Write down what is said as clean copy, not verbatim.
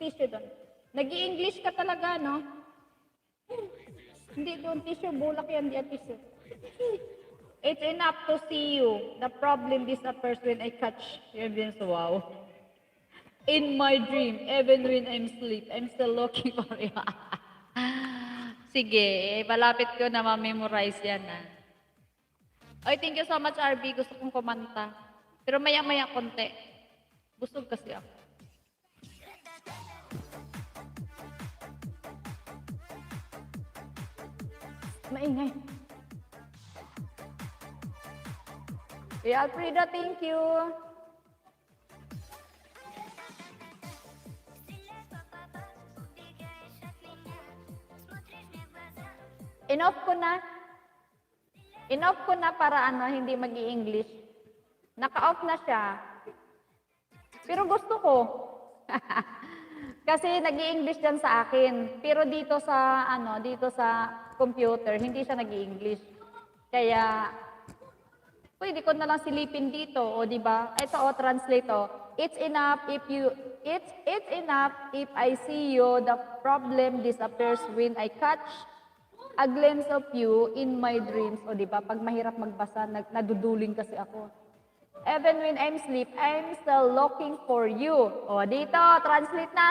tissue doon. Nag-i-English ka talaga, no? Hindi doon, tissue, bulak yan, di tissue. It's enough to see you. The problem disappears when I catch evidence. Wow. In my dream, even when I'm asleep, I'm still looking for you. Sige, malapit ko na ma-memorize yan. Ay, thank you so much, RB. Gusto kong kumanta. Pero maya-maya konti. Busog kasi ako. Maingay. Hey, Alfreda, thank you. Enough ko na. Enough ko na para hindi mag-i-English. Naka-off na siya. Pero gusto ko. Kasi nag-i-English yan sa akin. Pero dito sa computer, hindi siya nag-i-English. Kaya pwede ko na lang silipin dito, o di ba? Ito translate o. It's enough if I see you, the problem disappears when I catch a glimpse of you in my dreams. O di ba? Pag mahirap magbasa, naduduling kasi ako. Even when I'm asleep, I'm still looking for you. O dito, translate na.